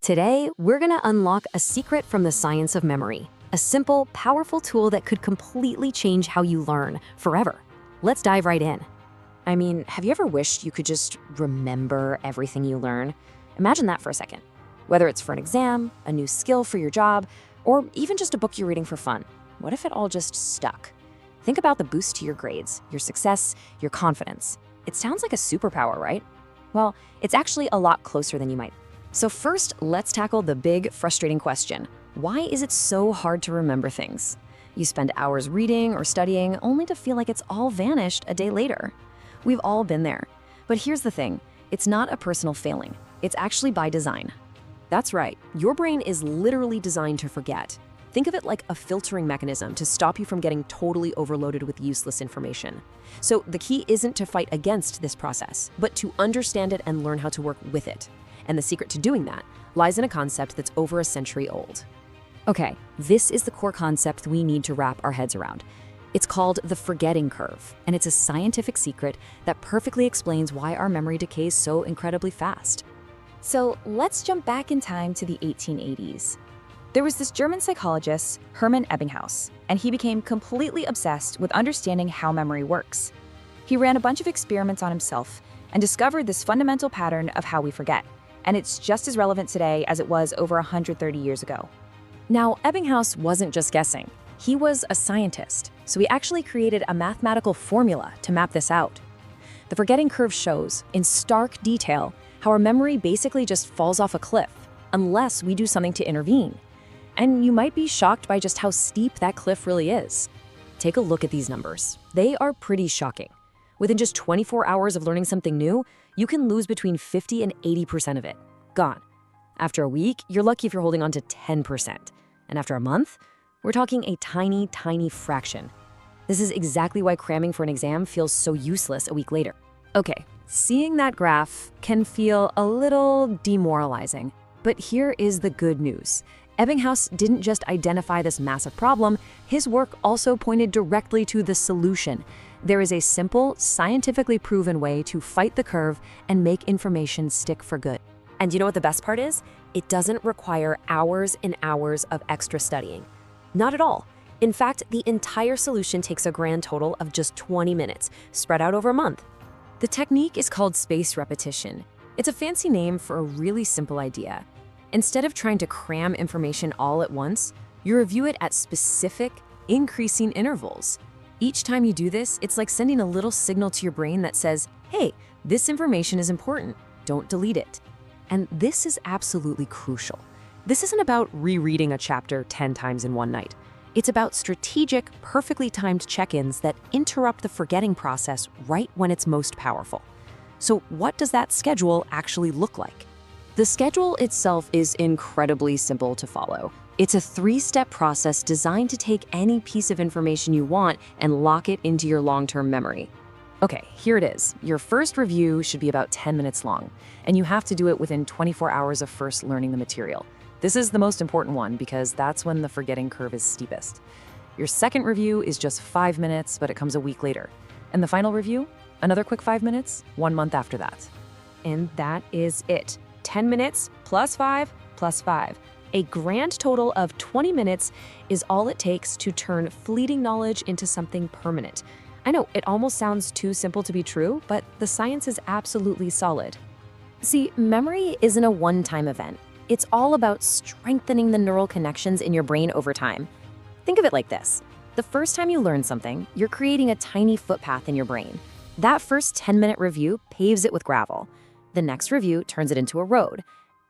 Today, we're going to unlock a secret from the science of memory, a simple, powerful tool that could completely change how you learn forever. Let's dive right in. I mean, have you ever wished you could just remember everything you learn? Imagine that for a second. Whether it's for an exam, a new skill for your job, or even just a book you're reading for fun. What if it all just stuck? Think about the boost to your grades, your success, your confidence. It sounds like a superpower, right? Well, it's actually a lot closer than you might. So first, let's tackle the big, frustrating question. Why is it so hard to remember things? You spend hours reading or studying only to feel like it's all vanished a day later. We've all been there. But here's the thing, it's not a personal failing. It's actually by design. That's right, your brain is literally designed to forget. Think of it like a filtering mechanism to stop you from getting totally overloaded with useless information. So the key isn't to fight against this process, but to understand it and learn how to work with it. And the secret to doing that lies in a concept that's over a century old. Okay, this is the core concept we need to wrap our heads around. It's called the forgetting curve, and it's a scientific secret that perfectly explains why our memory decays so incredibly fast. So let's jump back in time to the 1880s. There was this German psychologist, Hermann Ebbinghaus, and he became completely obsessed with understanding how memory works. He ran a bunch of experiments on himself and discovered this fundamental pattern of how we forget. And it's just as relevant today as it was over 130 years ago. Now, Ebbinghaus wasn't just guessing. He was a scientist, so he actually created a mathematical formula to map this out. The forgetting curve shows, in stark detail, how our memory basically just falls off a cliff, unless we do something to intervene. And you might be shocked by just how steep that cliff really is. Take a look at these numbers. They are pretty shocking. Within just 24 hours of learning something new, you can lose between 50 and 80% of it. Gone. After a week, you're lucky if you're holding on to 10%. And after a month, we're talking a tiny, tiny fraction. This is exactly why cramming for an exam feels so useless a week later. Okay, seeing that graph can feel a little demoralizing, but here is the good news. Ebbinghaus didn't just identify this massive problem, his work also pointed directly to the solution. There is a simple, scientifically proven way to fight the curve and make information stick for good. And you know what the best part is? It doesn't require hours and hours of extra studying. Not at all. In fact, the entire solution takes a grand total of just 20 minutes, spread out over a month. The technique is called spaced repetition. It's a fancy name for a really simple idea. Instead of trying to cram information all at once, you review it at specific, increasing intervals. Each time you do this, it's like sending a little signal to your brain that says, hey, this information is important, don't delete it. And this is absolutely crucial. This isn't about rereading a chapter 10 times in one night. It's about strategic, perfectly timed check-ins that interrupt the forgetting process right when it's most powerful. So what does that schedule actually look like? The schedule itself is incredibly simple to follow. It's a 3-step process designed to take any piece of information you want and lock it into your long-term memory. Okay, here it is. Your first review should be about 10 minutes long, and you have to do it within 24 hours of first learning the material. This is the most important one because that's when the forgetting curve is steepest. Your second review is just 5 minutes, but it comes a week later. And the final review? Another quick 5 minutes, 1 month after that. And that is it. 10 minutes plus 5 plus 5. A grand total of 20 minutes is all it takes to turn fleeting knowledge into something permanent. I know, it almost sounds too simple to be true, but the science is absolutely solid. See, memory isn't a one-time event. It's all about strengthening the neural connections in your brain over time. Think of it like this. The first time you learn something, you're creating a tiny footpath in your brain. That first 10-minute review paves it with gravel. The next review turns it into a road.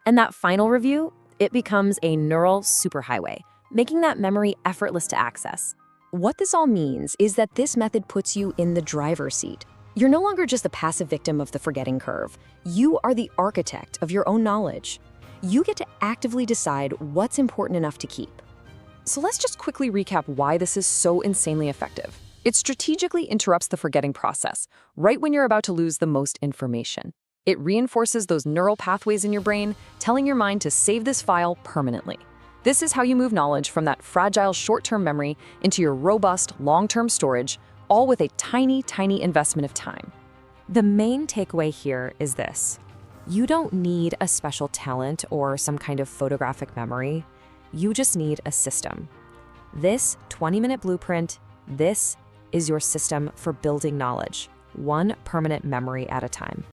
And that final review, it becomes a neural superhighway, making that memory effortless to access. What this all means is that this method puts you in the driver's seat. You're no longer just a passive victim of the forgetting curve. You are the architect of your own knowledge. You get to actively decide what's important enough to keep. So let's just quickly recap why this is so insanely effective. It strategically interrupts the forgetting process, right when you're about to lose the most information. It reinforces those neural pathways in your brain, telling your mind to save this file permanently. This is how you move knowledge from that fragile short-term memory into your robust long-term storage, all with a tiny, tiny investment of time. The main takeaway here is this. You don't need a special talent or some kind of photographic memory. You just need a system. This 20-minute blueprint, this is your system for building knowledge, one permanent memory at a time.